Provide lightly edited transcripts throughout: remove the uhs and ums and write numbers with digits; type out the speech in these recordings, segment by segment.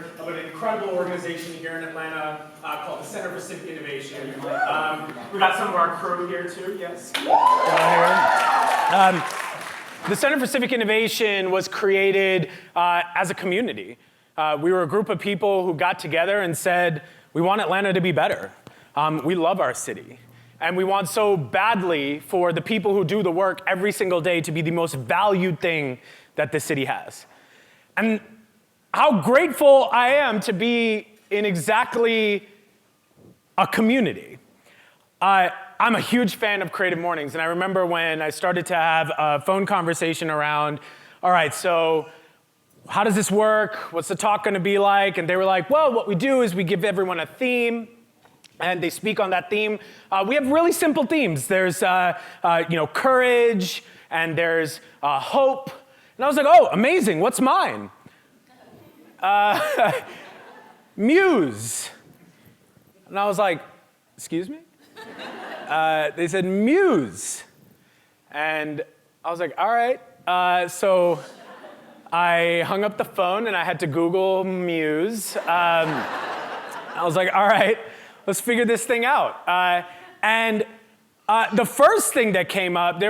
founder of an incredible organization here in Atlanta called the Center for Civic Innovation. We got some of our crew here too, yes. The Center for Civic Innovation was created as a community. We were a group of people who got together and said, we want Atlanta to be better. We love our city. And we want so badly for the people who do the work every single day to be the most valued thing that the city has. And how grateful I am to be in exactly a community. I'm a huge fan of CreativeMornings, and I remember when I started to have a phone conversation around, all right, so how does this work? What's the talk gonna be like? And they were like, well, what we do is we give everyone a theme, and they speak on that theme. We have really simple themes. There's courage, and there's hope. And I was like, oh, amazing, what's mine? Muse. And I was like, excuse me? They said Muse. And I was like, all right. So I hung up the phone and I had to Google Muse. I was like, all right, let's figure this thing out. The first thing that came up,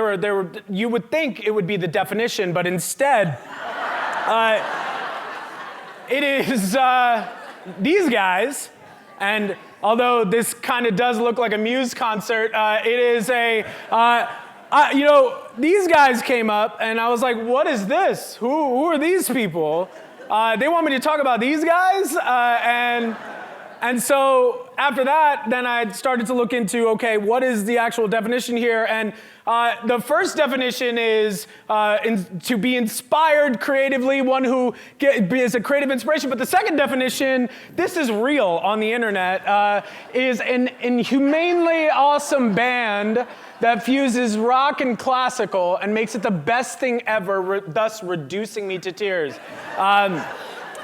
you would think it would be the definition, but instead, it is these guys, and although this kind of does look like a Muse concert, it is these guys came up, and I was like, what is this? Who are these people? They want me to talk about these guys? And so after that, then I started to look into, okay, what is the actual definition here? And the first definition is to be inspired creatively, one who is a creative inspiration. But the second definition, this is real on the internet, is an inhumanely awesome band that fuses rock and classical and makes it the best thing ever, thus reducing me to tears. And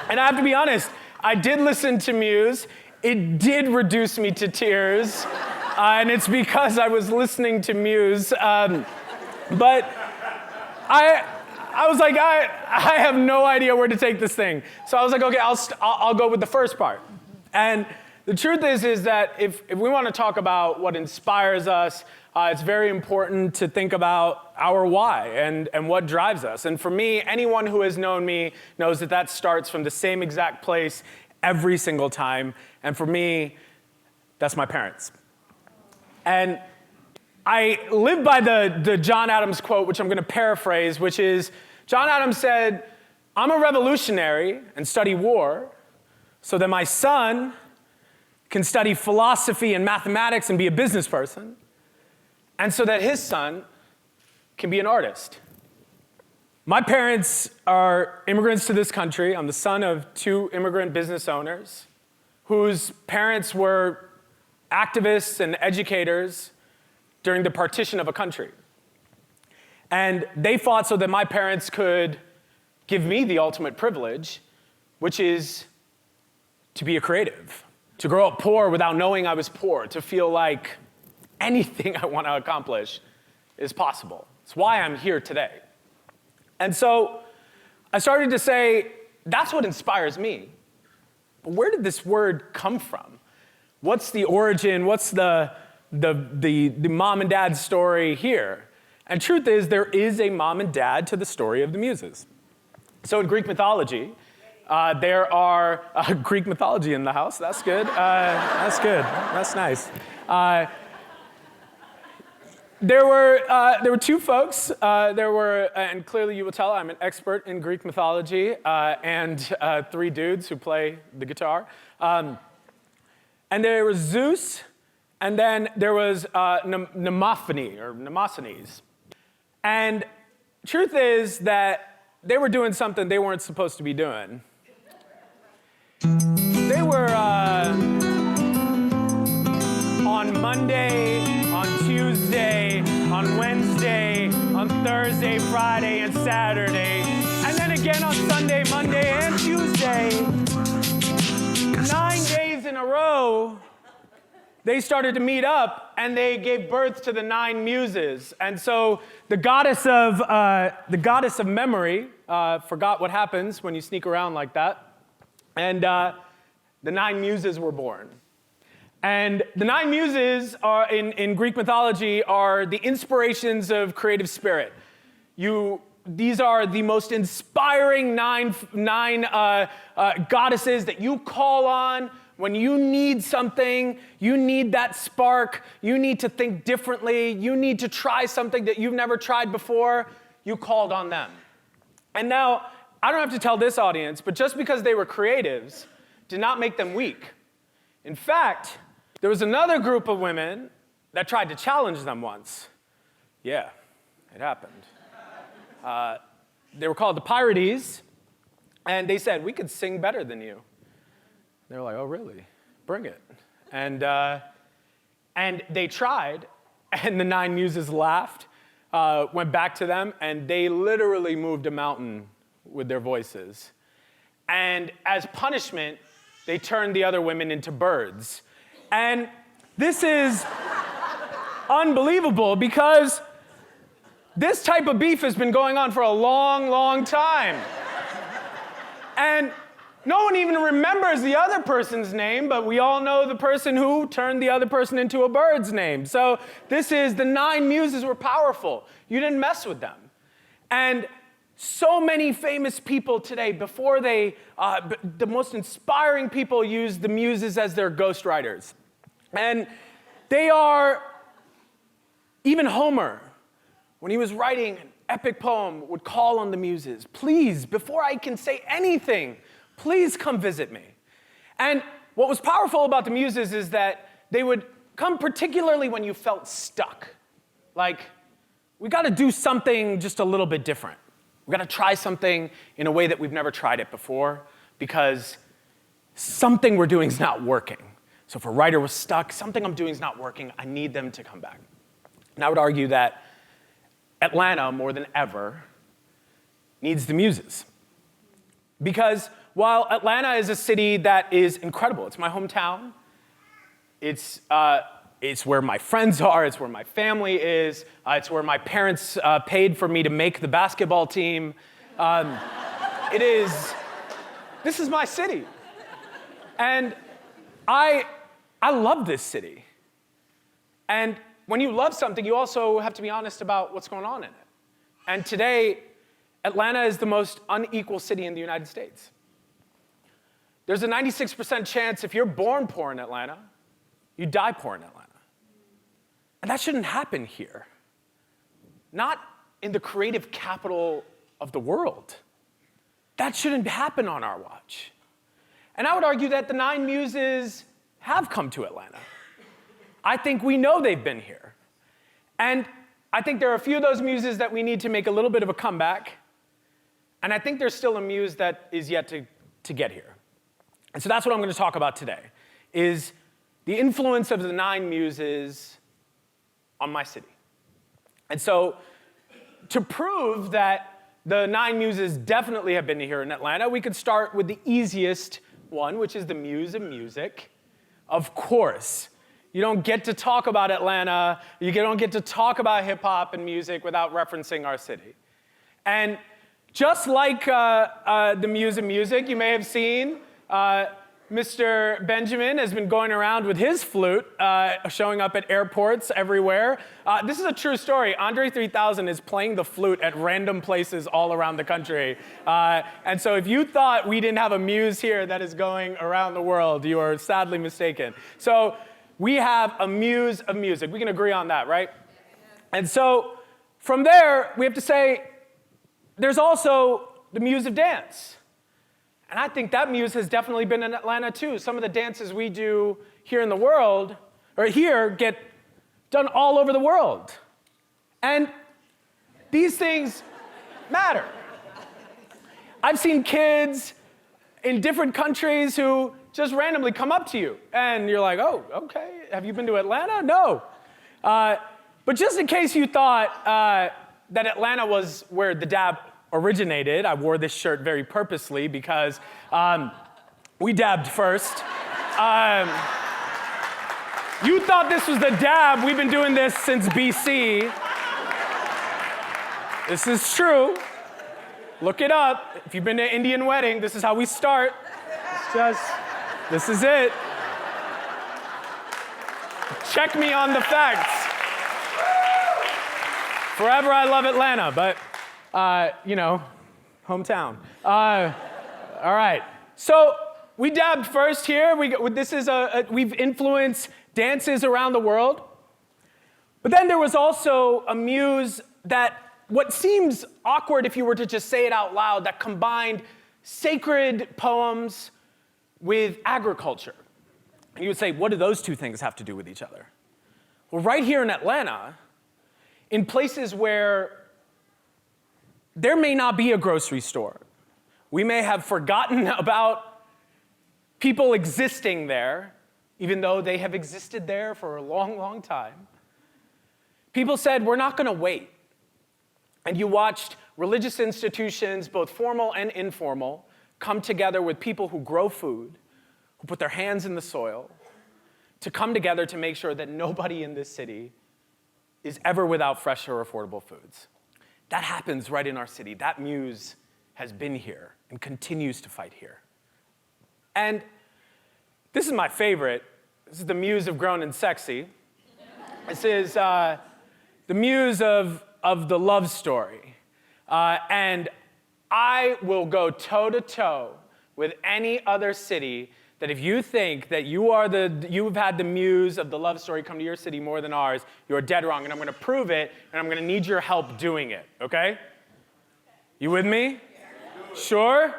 I have to be honest, I did listen to Muse. It did reduce me to tears, and it's because I was listening to Muse. But I was like, I have no idea where to take this thing. So I was like, okay, I'll go with the first part. And the truth is that if we want to talk about what inspires us, it's very important to think about our why and what drives us. And for me, anyone who has known me knows that starts from the same exact place every single time. And for me, that's my parents. And I live by the John Adams quote, which I'm going to paraphrase, which is, John Adams said, I'm a revolutionary and study war so that my son can study philosophy and mathematics and be a business person, and so that his son can be an artist. My parents are immigrants to this country. I'm the son of two immigrant business owners whose parents were activists and educators during the partition of a country. And they fought so that my parents could give me the ultimate privilege, which is to be a creative, to grow up poor without knowing I was poor, to feel like anything I want to accomplish is possible. It's why I'm here today. And so I started to say, that's what inspires me. But where did this word come from? What's the origin? What's the mom and dad story here? And truth is, there is a mom and dad to the story of the Muses. So in Greek mythology, there are Greek mythology in the house. That's good. That's good. That's nice. There were two folks. And clearly you will tell I'm an expert in Greek mythology, and three dudes who play the guitar. And there was Zeus, and then there was Nemosthenes. And truth is that they were doing something they weren't supposed to be doing. They were on Monday, on Tuesday, on Wednesday, on Thursday, Friday, and Saturday, and then again on Sunday, Monday, and Tuesday. 9 days in a row, they started to meet up, and they gave birth to the Nine Muses. And so the goddess of memory forgot what happens when you sneak around like that. And the Nine Muses were born. And the Nine Muses are, in Greek mythology, are the inspirations of creative spirit. These are the most inspiring nine goddesses that you call on when you need something, you need that spark, you need to think differently, you need to try something that you've never tried before, you called on them. And now, I don't have to tell this audience, but just because they were creatives did not make them weak. In fact, there was another group of women that tried to challenge them once. Yeah, it happened. They were called the Pirates, and they said, we could sing better than you. They were like, oh, really? Bring it. And they tried, and the Nine Muses laughed, went back to them, and they literally moved a mountain with their voices. And as punishment, they turned the other women into birds. And this is unbelievable because this type of beef has been going on for a long, long time. And no one even remembers the other person's name, but we all know the person who turned the other person into a bird's name. So the Nine Muses were powerful. You didn't mess with them. And so many famous people today, before the most inspiring people use the Muses as their ghostwriters. And they are, even Homer, when he was writing an epic poem, would call on the Muses, please, before I can say anything, please come visit me. And what was powerful about the Muses is that they would come particularly when you felt stuck. Like, we gotta do something just a little bit different. We gotta try something in a way that we've never tried it before because something we're doing is not working. So if a writer was stuck, something I'm doing is not working, I need them to come back. And I would argue that Atlanta, more than ever, needs the Muses. Because while Atlanta is a city that is incredible, it's my hometown, it's where my friends are, it's where my family is, it's where my parents paid for me to make the basketball team. This is my city. And I love this city. And when you love something, you also have to be honest about what's going on in it. And today, Atlanta is the most unequal city in the United States. There's a 96% chance if you're born poor in Atlanta, you die poor in Atlanta. And that shouldn't happen here. Not in the creative capital of the world. That shouldn't happen on our watch. And I would argue that the Nine Muses have come to Atlanta. I think we know they've been here. And I think there are a few of those muses that we need to make a little bit of a comeback. And I think there's still a muse that is yet to get here. And so that's what I'm going to talk about today, is the influence of the Nine Muses on my city. And so to prove that the Nine Muses definitely have been here in Atlanta, we could start with the easiest one, which is the Muse of Music. Of course. You don't get to talk about Atlanta, you don't get to talk about hip hop and music without referencing our city. And just like the Muse of Music, you may have seen Mr. Benjamin has been going around with his flute, showing up at airports everywhere. This is a true story. Andre 3000 is playing the flute at random places all around the country. And so if you thought we didn't have a muse here that is going around the world, you are sadly mistaken. So we have a Muse of Music. We can agree on that, right? And so from there, we have to say, there's also the Muse of Dance. And I think that muse has definitely been in Atlanta too. Some of the dances we do here in the world, or here, get done all over the world. And these things matter. I've seen kids in different countries who just randomly come up to you, and you're like, oh, okay, have you been to Atlanta? No. But just in case you thought that Atlanta was where the dab originated, I wore this shirt very purposely because we dabbed first. You thought this was the dab. We've been doing this since BC. This is true. Look it up. If you've been to an Indian wedding, this is how we start. This is it. Check me on the facts. Forever I love Atlanta, but, hometown. All right. So we dabbed first here. We've influenced dances around the world. But then there was also a muse that, what seems awkward if you were to just say it out loud, that combined sacred poems with agriculture. And you would say, what do those two things have to do with each other? Well, right here in Atlanta, in places where there may not be a grocery store, we may have forgotten about people existing there, even though they have existed there for a long, long time. People said, we're not going to wait. And you watched religious institutions, both formal and informal, come together with people who grow food, who put their hands in the soil, to come together to make sure that nobody in this city is ever without fresh or affordable foods. That happens right in our city. That muse has been here and continues to fight here. And this is my favorite. This is the muse of grown and sexy. This is the muse of the love story. And I will go toe-to-toe with any other city that if you think that you've had the muse of the love story come to your city more than ours, you're dead wrong. And I'm going to prove it, and I'm going to need your help doing it, okay? You with me? Sure?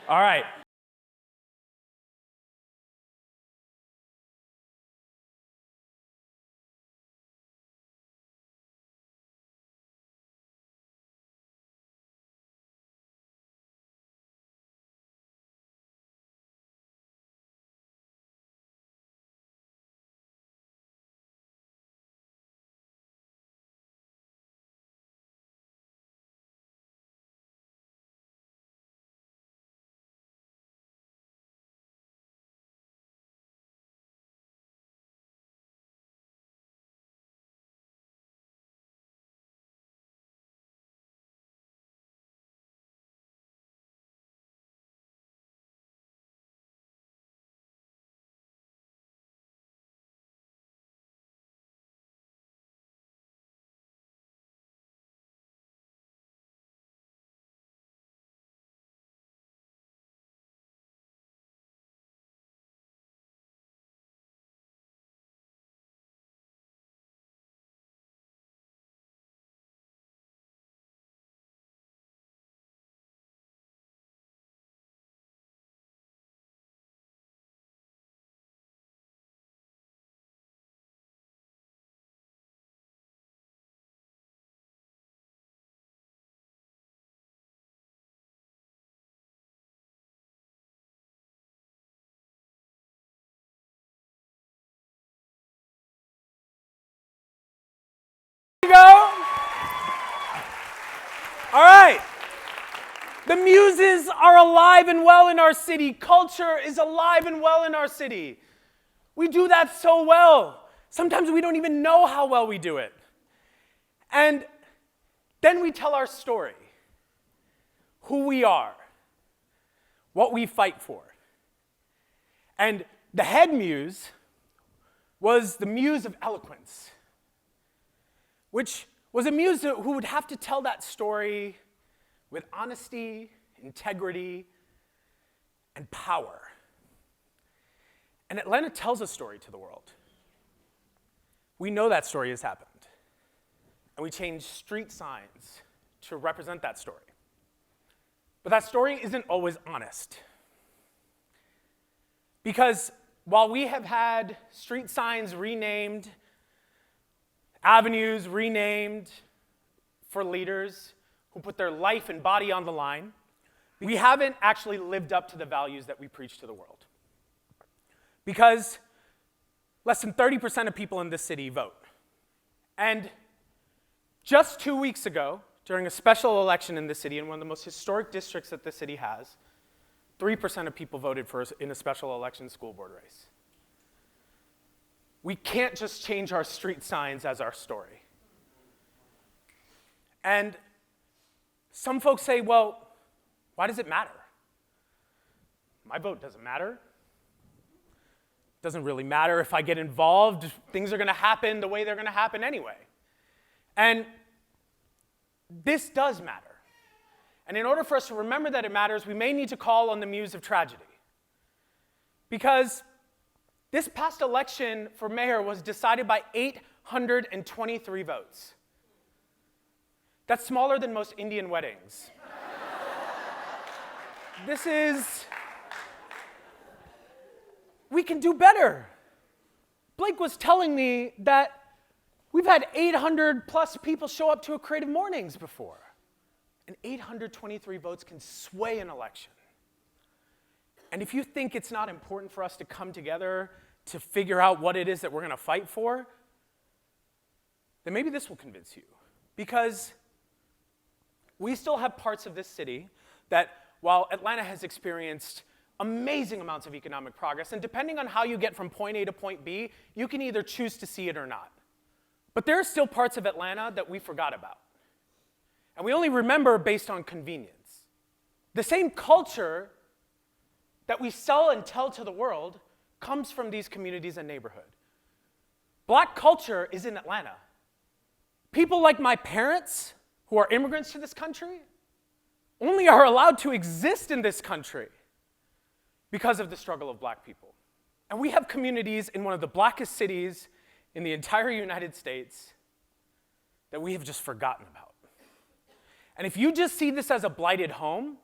All right. Go. All right. The muses are alive and well in our city. Culture is alive and well in our city. We do that so well. Sometimes we don't even know how well we do it. And then we tell our story, who we are, what we fight for. And the head muse was the muse of eloquence, which was a muse who would have to tell that story with honesty, integrity, and power. And Atlanta tells a story to the world. We know that story has happened. And we change street signs to represent that story. But that story isn't always honest. Because while we have had street signs renamed, avenues renamed for leaders who put their life and body on the line, we haven't actually lived up to the values that we preach to the world. Because less than 30% of people in this city vote. And just 2 weeks ago, during a special election in this city, in one of the most historic districts that the city has, 3% of people voted in a special election school board race. We can't just change our street signs as our story. And some folks say, well, why does it matter? my vote doesn't matter. Doesn't really matter if I get involved. Things are going to happen the way they're going to happen anyway. And this does matter. And in order for us to remember that it matters, we may need to call on the Muse of Tragedy. Because this past election for mayor was decided by 823 votes. That's smaller than most Indian weddings. We can do better. Blake was telling me that we've had 800 plus people show up to a Creative Mornings before. And 823 votes can sway an election. And if you think it's not important for us to come together to figure out what it is that we're going to fight for, then maybe this will convince you. Because we still have parts of this city that, while Atlanta has experienced amazing amounts of economic progress, and depending on how you get from point A to point B, you can either choose to see it or not. But there are still parts of Atlanta that we forgot about. And we only remember based on convenience. The same culture that we sell and tell to the world comes from these communities and neighborhoods. Black culture is in Atlanta. People like my parents, who are immigrants to this country, only are allowed to exist in this country because of the struggle of black people. And we have communities in one of the blackest cities in the entire United States that we have just forgotten about. And if you just see this as a blighted home,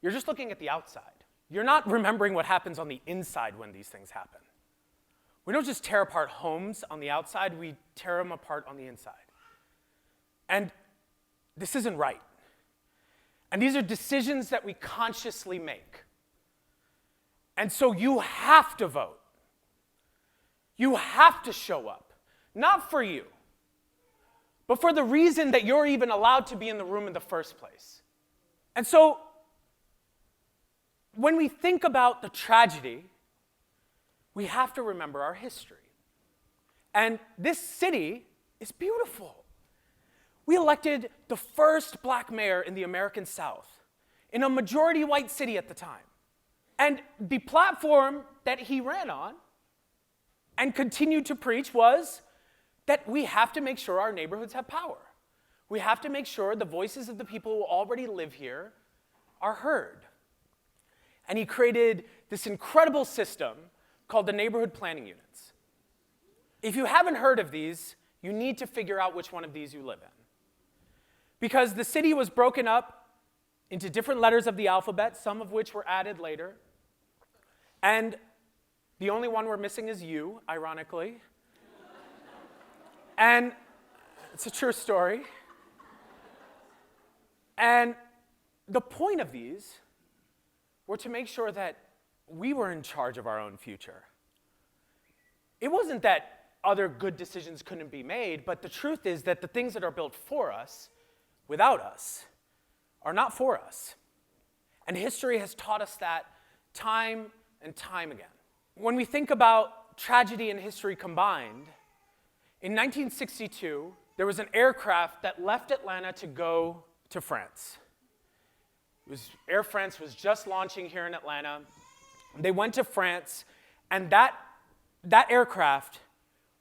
you're just looking at the outside. You're not remembering what happens on the inside when these things happen. We don't just tear apart homes on the outside, we tear them apart on the inside. And this isn't right. And these are decisions that we consciously make. And so you have to vote. You have to show up. Not for you, but for the reason that you're even allowed to be in the room in the first place. And so, when we think about the tragedy, we have to remember our history. And this city is beautiful. We elected the first black mayor in the American South, in a majority white city at the time. And the platform that he ran on and continued to preach was that we have to make sure our neighborhoods have power. We have to make sure the voices of the people who already live here are heard. And he created this incredible system called the neighborhood planning units. If you haven't heard of these, you need to figure out which one of these you live in. Because the city was broken up into different letters of the alphabet, some of which were added later. And the only one we're missing is you, ironically. And it's a true story. And the point of these were to make sure that we were in charge of our own future. It wasn't that other good decisions couldn't be made, but the truth is that the things that are built for us, without us, are not for us. And history has taught us that time and time again. When we think about tragedy and history combined, in 1962, there was an aircraft that left Atlanta to go to France. Air France was just launching here in Atlanta. They went to France, and that aircraft,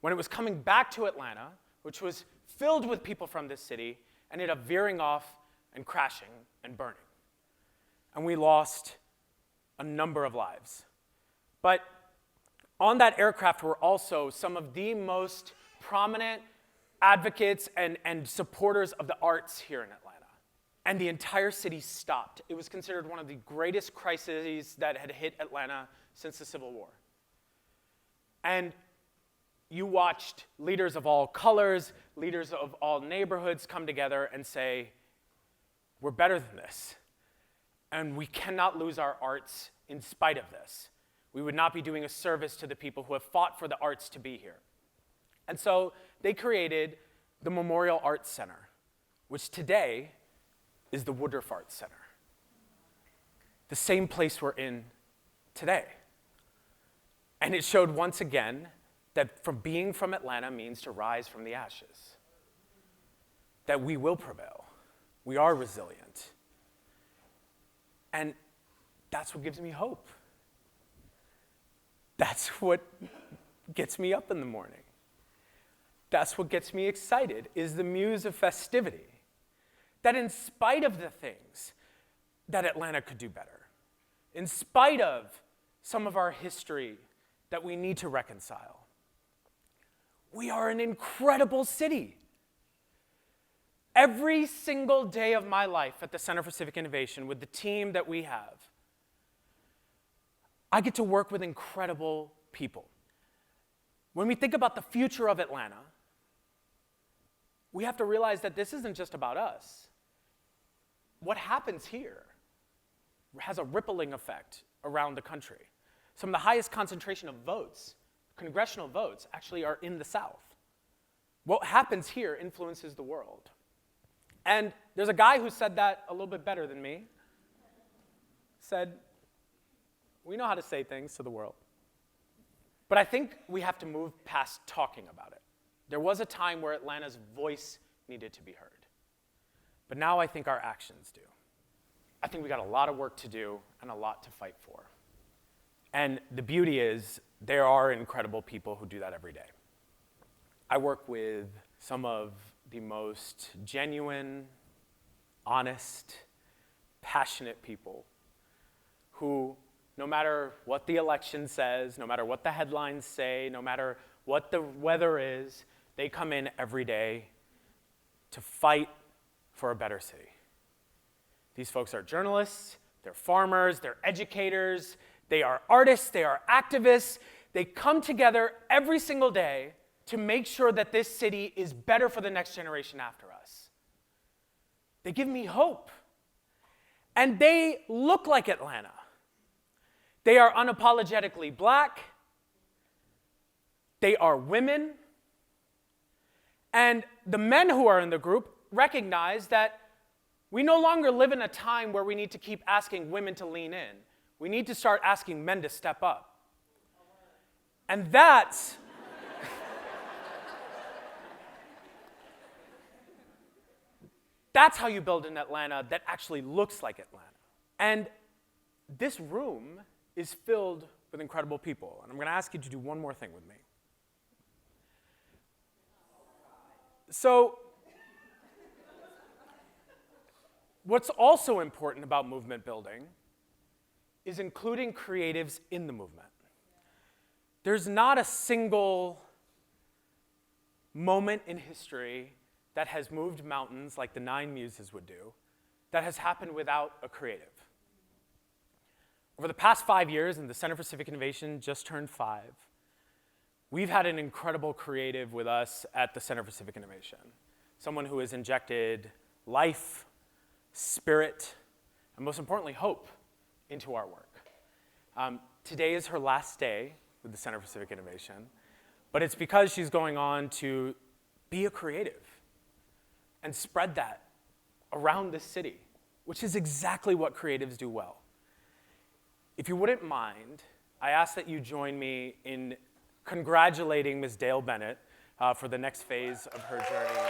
when it was coming back to Atlanta, which was filled with people from this city, ended up veering off and crashing and burning. And we lost a number of lives. But on that aircraft were also some of the most prominent advocates and supporters of the arts here in Atlanta. And the entire city stopped. It was considered one of the greatest crises that had hit Atlanta since the Civil War. And you watched leaders of all colors, leaders of all neighborhoods come together and say, we're better than this. And we cannot lose our arts in spite of this. We would not be doing a service to the people who have fought for the arts to be here. And so they created the Memorial Arts Center, which today is the Woodruff Arts Center. The same place we're in today. And it showed once again that from being from Atlanta means to rise from the ashes. That we will prevail. We are resilient. And that's what gives me hope. That's what gets me up in the morning. That's what gets me excited, is the muse of festivity. That in spite of the things that Atlanta could do better, in spite of some of our history that we need to reconcile, we are an incredible city. Every single day of my life at the Center for Civic Innovation with the team that we have, I get to work with incredible people. When we think about the future of Atlanta, we have to realize that this isn't just about us. What happens here has a rippling effect around the country. Some of the highest concentration of votes, congressional votes, actually are in the South. What happens here influences the world. And there's a guy who said that a little bit better than me. Said, we know how to say things to the world. But I think we have to move past talking about it. There was a time where Atlanta's voice needed to be heard. But now I think our actions do. I think we got a lot of work to do and a lot to fight for. And the beauty is there are incredible people who do that every day. I work with some of the most genuine, honest, passionate people who, no matter what the election says, no matter what the headlines say, no matter what the weather is, they come in every day to fight for a better city. These folks are journalists, they're farmers, they're educators, they are artists, they are activists. They come together every single day to make sure that this city is better for the next generation after us. They give me hope. And they look like Atlanta. They are unapologetically black. They are women. And the men who are in the group recognize that we no longer live in a time where we need to keep asking women to lean in. We need to start asking men to step up. And that's how you build an Atlanta that actually looks like Atlanta. And this room is filled with incredible people. And I'm going to ask you to do one more thing with me. So, what's also important about movement building is including creatives in the movement. There's not a single moment in history that has moved mountains like the Nine Muses would do that has happened without a creative. Over the past 5 years, and the Center for Civic Innovation just turned 5, we've had an incredible creative with us at the Center for Civic Innovation. Someone who has injected life, spirit, and most importantly, hope into our work. Today is her last day with the Center for Civic Innovation, but it's because she's going on to be a creative and spread that around the city, which is exactly what creatives do well. If you wouldn't mind, I ask that you join me in congratulating Ms. Dale Bennett for the next phase of her journey.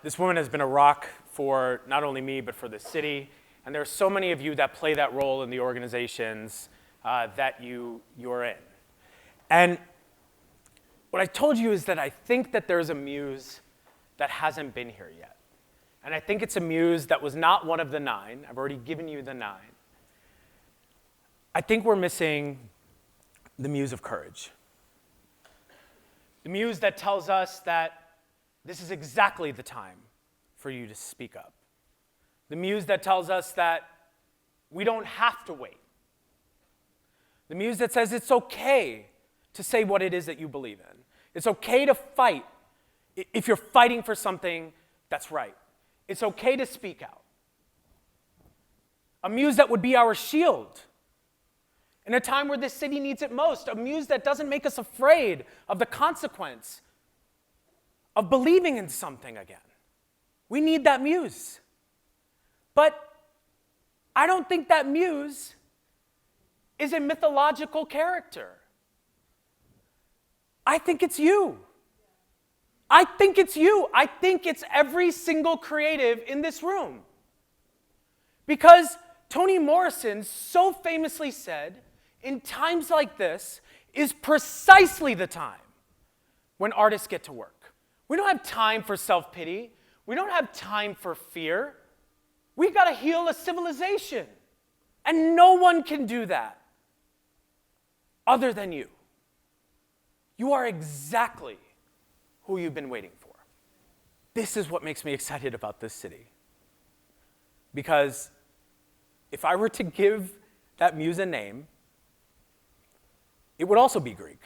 This woman has been a rock for not only me, but for the city. And there are so many of you that play that role in the organizations that you're in. And what I told you is that I think that there's a muse that hasn't been here yet. And I think it's a muse that was not one of the 9. I've already given you the 9. I think we're missing the Muse of Courage. The muse that tells us that this is exactly the time for you to speak up. The muse that tells us that we don't have to wait. The muse that says it's okay to say what it is that you believe in. It's okay to fight if you're fighting for something that's right. It's okay to speak out. A muse that would be our shield in a time where this city needs it most. A muse that doesn't make us afraid of the consequence of believing in something again. We need that muse. But I don't think that muse is a mythological character. I think it's you. I think it's you. I think it's every single creative in this room. Because Toni Morrison so famously said, in times like this is precisely the time when artists get to work. We don't have time for self-pity. We don't have time for fear. We've got to heal a civilization. And no one can do that other than you. You are exactly who you've been waiting for. This is what makes me excited about this city. Because if I were to give that muse a name, it would also be Greek.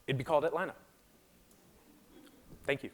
It'd be called Atlanta. Thank you.